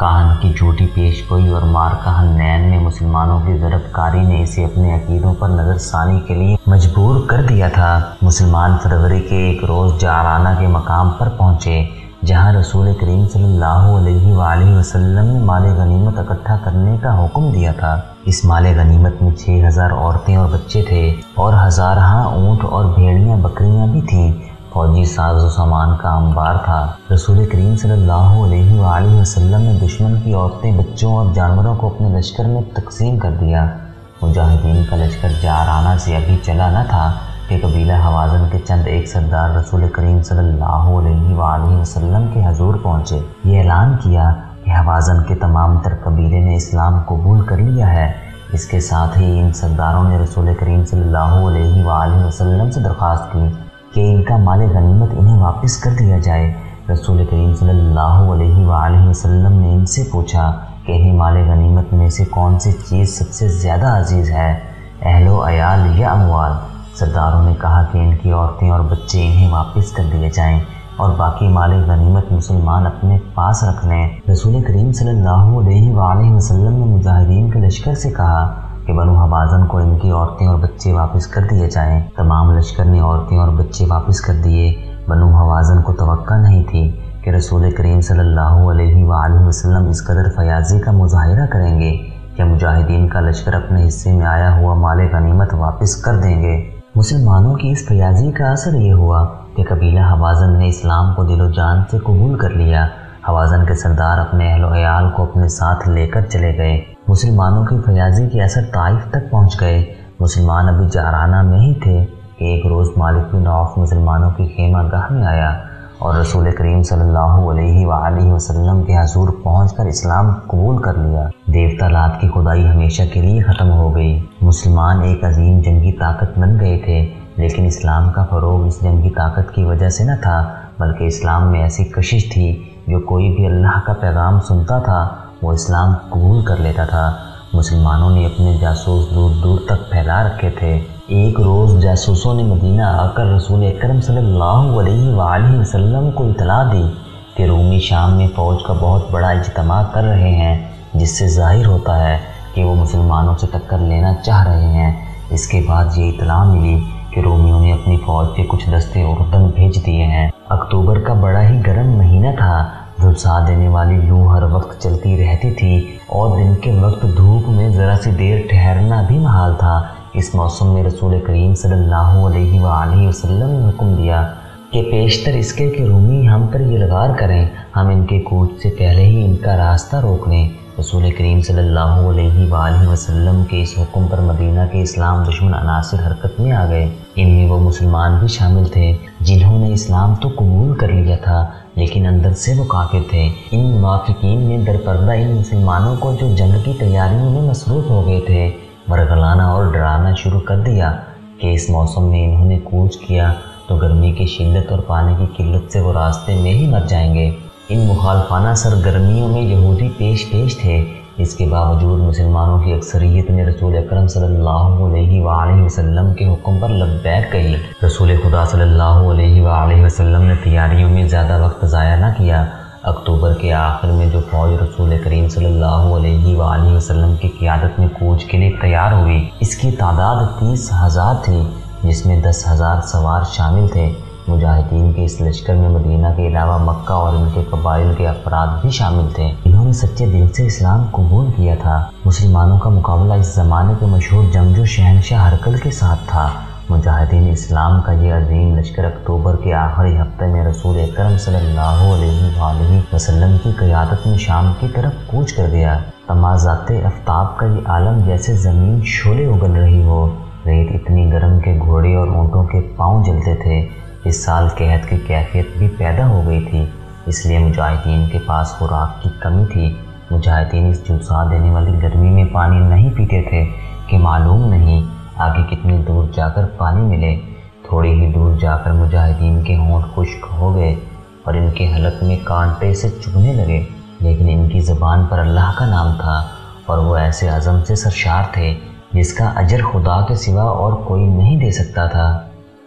کاہن کی جھوٹی پیش گوئی اور مارکہ حنین میں مسلمانوں کی ضرب کاری نے اسے اپنے عقیدوں پر نظر ثانی کے لیے مجبور کر دیا تھا۔ مسلمان فروری کے ایک روز جعرانہ کے مقام پر پہنچے جہاں رسول کریم صلی اللہ علیہ وآلہ وسلم نے مال غنیمت اکٹھا کرنے کا حکم دیا تھا۔ اس مال غنیمت میں 6000 عورتیں اور بچے تھے اور ہزارہا اونٹ اور بھیڑیاں بکریاں بھی تھیں۔ فوجی ساز و سامان کا انبار تھا۔ رسول کریم صلی اللہ علیہ وآلہ وسلم نے دشمن کی عورتیں، بچوں اور جانوروں کو اپنے لشکر میں تقسیم کر دیا۔ مجاہدین کا لشکر جعرانہ سے ابھی چلا نہ تھا کہ قبیلہ حوازن کے چند ایک سردار رسول کریم صلی اللہ علیہ وآلہ وسلم کے حضور پہنچے۔ یہ اعلان کیا کہ حوازن کے تمام تر قبیلے نے اسلام قبول کر لیا ہے۔ اس کے ساتھ ہی ان سرداروں نے رسول کریم صلی اللہ علیہ وآلہ وسلم سے درخواست کی کہ ان کا مال غنیمت انہیں واپس کر دیا جائے۔ رسول کریم صلی اللہ علیہ وآلہ وسلم نے ان سے پوچھا کہ انہیں مال غنیمت میں سے کون سی چیز سب سے زیادہ عزیز ہے، اہل و عیال یا اموال؟ سرداروں نے کہا کہ ان کی عورتیں اور بچے انہیں واپس کر دیے جائیں اور باقی مال غنیمت مسلمان اپنے پاس رکھ لیں۔ رسول کریم صلی اللہ علیہ وآلہ وسلم نے مجاہدین کے لشکر سے کہا کہ بنو حوازن کو ان کی عورتیں اور بچے واپس کر دیے جائیں۔ تمام لشکر نے عورتیں اور بچے واپس کر دیے۔ بنو حوازن کو توقع نہیں تھی کہ رسول کریم صلی اللہ علیہ وآلہ وسلم اس قدر فیاضی کا مظاہرہ کریں گے کہ مجاہدین کا لشکر اپنے حصے میں آیا ہوا مال غنیمت واپس کر دیں گے۔ مسلمانوں کی اس فیاضی کا اثر یہ ہوا کہ قبیلہ حوازن نے اسلام کو دل و جان سے قبول کر لیا۔ حوازن کے سردار اپنے اہل و عیال کو اپنے ساتھ لے کر چلے گئے۔ مسلمانوں کی فیاضی کے اثر طائف تک پہنچ گئے۔ مسلمان ابھی جعرانہ میں ہی تھے کہ ایک روز مالک بن عوف مسلمانوں کی خیمہ گاہ میں آیا اور رسول کریم صلی اللہ علیہ وآلہ وسلم کے حضور پہنچ کر اسلام قبول کر لیا۔ دیوتا لات کی خدائی ہمیشہ کے لیے ختم ہو گئی۔ مسلمان ایک عظیم جنگی طاقت بن گئے تھے، لیکن اسلام کا فروغ اس جنگی طاقت کی وجہ سے نہ تھا، بلکہ اسلام میں ایسی کشش تھی جو کوئی بھی اللہ کا پیغام سنتا تھا وہ اسلام قبول کر لیتا تھا۔ مسلمانوں نے اپنے جاسوس دور دور تک پھیلا رکھے تھے۔ ایک روز جاسوسوں نے مدینہ آ کر رسول اکرم صلی اللہ علیہ وآلہ وسلم کو اطلاع دی کہ رومی شام میں فوج کا بہت بڑا اجتماع کر رہے ہیں، جس سے ظاہر ہوتا ہے کہ وہ مسلمانوں سے ٹکر لینا چاہ رہے ہیں۔ اس کے بعد یہ اطلاع ملی کہ رومیوں نے اپنی فوج کے کچھ دستے اردن بھیج دیے ہیں۔ اکتوبر کا بڑا ہی گرم مہینہ تھا۔ جھلسا دینے والی لو ہر وقت چلتی رہتی تھی اور دن کے وقت دھوپ میں ذرا سی دیر ٹھہرنا بھی محال تھا۔ اس موسم میں رسول کریم صلی اللہ علیہ وآلہ وسلم نے حکم دیا کہ پیشتر اس کے کہ رومی ہم پر یلغار کریں، ہم ان کے کوچ سے پہلے ہی ان کا راستہ روک لیں۔ رسول کریم صلی اللہ علیہ وآلہ وسلم کے اس حکم پر مدینہ کے اسلام دشمن عناصر حرکت میں آ گئے۔ ان میں وہ مسلمان بھی شامل تھے جنہوں نے اسلام تو قبول کر لیا تھا لیکن اندر سے وہ کافر تھے۔ ان منافقین نے درپردہ ان مسلمانوں کو جو جنگ کی تیاریوں میں مصروف ہو گئے تھے برگلانا اور ڈرانا شروع کر دیا کہ اس موسم میں انہوں نے کوچ کیا تو گرمی کی شدت اور پانی کی قلت سے وہ راستے میں ہی مر جائیں گے۔ ان مخالفانہ سرگرمیوں میں یہودی پیش تھے۔ اس کے باوجود مسلمانوں کی اکثریت نے رسول اکرم صلی اللہ علیہ وآلہ وسلم کے حکم پر لبیک کہی۔ رسول خدا صلی اللہ علیہ وآلہ وسلم نے تیاریوں میں زیادہ وقت ضائع نہ کیا۔ اکتوبر کے آخر میں جو فوج رسول کریم صلی اللہ علیہ وآلہ وسلم کی قیادت میں کوچ کے لیے تیار ہوئی، اس کی تعداد 30,000 تھی، جس میں 10,000 سوار شامل تھے۔ مجاہدین کے اس لشکر میں مدینہ کے علاوہ مکہ اور ان کے قبائل کے افراد بھی شامل تھے۔ انہوں نے سچے دل سے اسلام قبول کیا تھا۔ مسلمانوں کا مقابلہ اس زمانے کے مشہور جنگجو شہنشاہ ہرقل کے ساتھ تھا۔ مجاہدین اسلام کا یہ عظیم لشکر اکتوبر کے آخری ہفتے میں رسول اکرم صلی اللہ علیہ وآلہ وسلم کی قیادت میں شام کی طرف کوچ کر گیا۔ تمازات آفتاب کا یہ عالم جیسے زمین شعلے اگل رہی ہو۔ ریت اتنی گرم کہ گھوڑے اور اونٹوں کے پاؤں جلتے تھے۔ اس سال قحط کی کیفیت بھی پیدا ہو گئی تھی، اس لیے مجاہدین کے پاس خوراک کی کمی تھی۔ مجاہدین اس جھلسا دینے والی گرمی میں پانی نہیں پیتے تھے کہ معلوم نہیں آگے کتنی دور جا کر پانی ملے۔ تھوڑی ہی دور جا کر مجاہدین کے ہونٹ خشک ہو گئے اور ان کے حلق میں کانٹے سے چبھنے لگے، لیکن ان کی زبان پر اللہ کا نام تھا اور وہ ایسے عزم سے سرشار تھے جس کا اجر خدا کے سوا اور کوئی نہیں دے سکتا تھا۔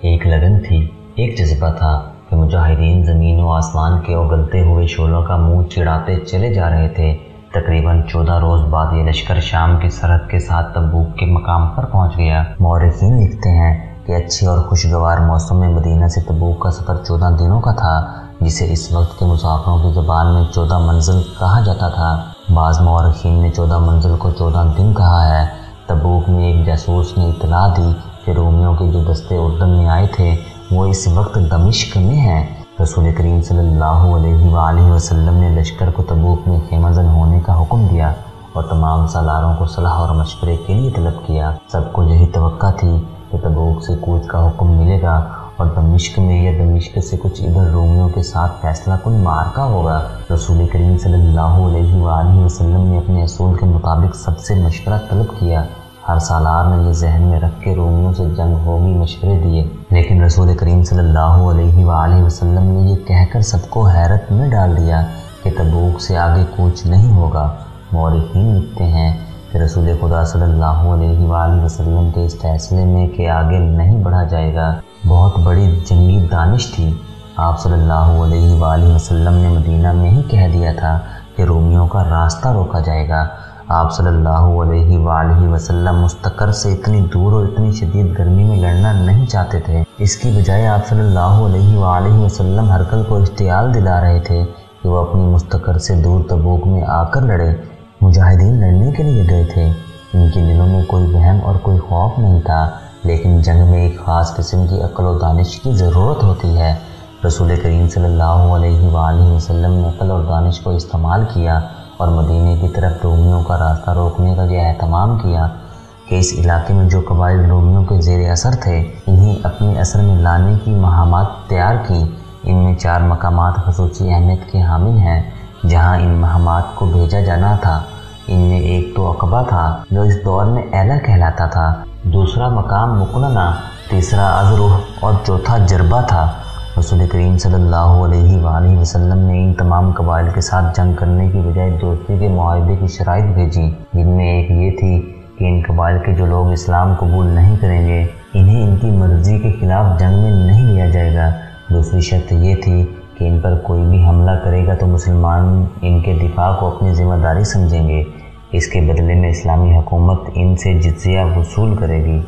ایک لگن تھی، ایک جذبہ تھا کہ مجاہدین زمین و آسمان کے اگلتے ہوئے شعلوں کا منہ چڑھاتے چلے جا رہے تھے۔ تقریباً 14 روز بعد یہ لشکر شام کی سرحد کے ساتھ تبوک کے مقام پر پہنچ گیا۔ مورخین لکھتے ہیں کہ اچھے اور خوشگوار موسم میں مدینہ سے تبوک کا سفر 14 دنوں کا تھا، جسے اس وقت کے مسافروں کی زبان میں 14 منزل کہا جاتا تھا۔ بعض مورخین نے 14 منزل کو 14 دن کہا ہے۔ تبوک میں ایک جاسوس نے اطلاع دی کہ رومیوں کے جو دستے اردن میں آئے تھے وہ اس وقت دمشق میں ہیں۔ رسول کریم صلی اللہ علیہ وآلہ وسلم نے لشکر کو تبوک میں خیمہ زن ہونے کا حکم دیا اور تمام سالاروں کو صلاح اور مشورے کے لیے طلب کیا۔ سب کو یہی توقع تھی کہ تبوک سے کوچ کا حکم ملے گا اور دمشق میں یا دمشق سے کچھ ادھر رومیوں کے ساتھ فیصلہ کن معرکہ ہوگا۔ رسول کریم صلی اللہ علیہ وآلہ وسلم نے اپنے اصول کے مطابق سب سے مشورہ طلب کیا۔ ہر سالار نے یہ ذہن میں رکھ کے رومیوں سے جنگ ہوگی مشورے دیے، لیکن رسول کریم صلی اللہ علیہ وآلہ وسلم نے یہ کہہ کر سب کو حیرت میں ڈال دیا کہ تبوک سے آگے کوچ نہیں ہوگا۔ مورخین لکھتے ہیں کہ رسول خدا صلی اللہ علیہ وآلہ وسلم کے اس فیصلے میں کہ آگے نہیں بڑھا جائے گا بہت بڑی جنگی دانش تھی۔ آپ صلی اللہ علیہ وآلہ وسلم نے مدینہ میں ہی کہہ دیا تھا کہ رومیوں کا راستہ روکا جائے گا۔ آپ صلی اللہ علیہ وآلہ وسلم مستقر سے اتنی دور اور اتنی شدید گرمی میں لڑنا نہیں چاہتے تھے۔ اس کی بجائے آپ صلی اللہ علیہ وآلہ وسلم ہرکل کو اشتعال دلا رہے تھے کہ وہ اپنی مستقر سے دور تبوک میں آ کر لڑے۔ مجاہدین لڑنے کے لیے گئے تھے، ان کے دلوں میں کوئی وہم اور کوئی خوف نہیں تھا، لیکن جنگ میں ایک خاص قسم کی عقل و دانش کی ضرورت ہوتی ہے۔ رسول کریم صلی اللہ علیہ وآلہ وسلم نے عقل اور دانش کو استعمال کیا اور مدینے کی طرف رومیوں کا راستہ روکنے کا یہ اہتمام کیا کہ اس علاقے میں جو قبائل رومیوں کے زیر اثر تھے انہیں اپنے اثر میں لانے کی مہمات تیار کی۔ ان میں 4 مقامات خصوصی اہمیت کے حامل ہیں جہاں ان مہمات کو بھیجا جانا تھا۔ ان میں ایک تو عقبہ تھا جو اس دور میں ایلا کہلاتا تھا، دوسرا مقام مقننہ، تیسرا ازروح اور چوتھا جربہ تھا۔ رسول کریم صلی اللہ علیہ وآلہ وسلم نے ان تمام قبائل کے ساتھ جنگ کرنے کی بجائے دوستی کے معاہدے کی شرائط بھیجی، جن میں ایک یہ تھی کہ ان قبائل کے جو لوگ اسلام قبول نہیں کریں گے انہیں ان کی مرضی کے خلاف جنگ میں نہیں لیا جائے گا۔ دوسری شرط یہ تھی کہ ان پر کوئی بھی حملہ کرے گا تو مسلمان ان کے دفاع کو اپنی ذمہ داری سمجھیں گے، اس کے بدلے میں اسلامی حکومت ان سے جزیہ وصول کرے گی۔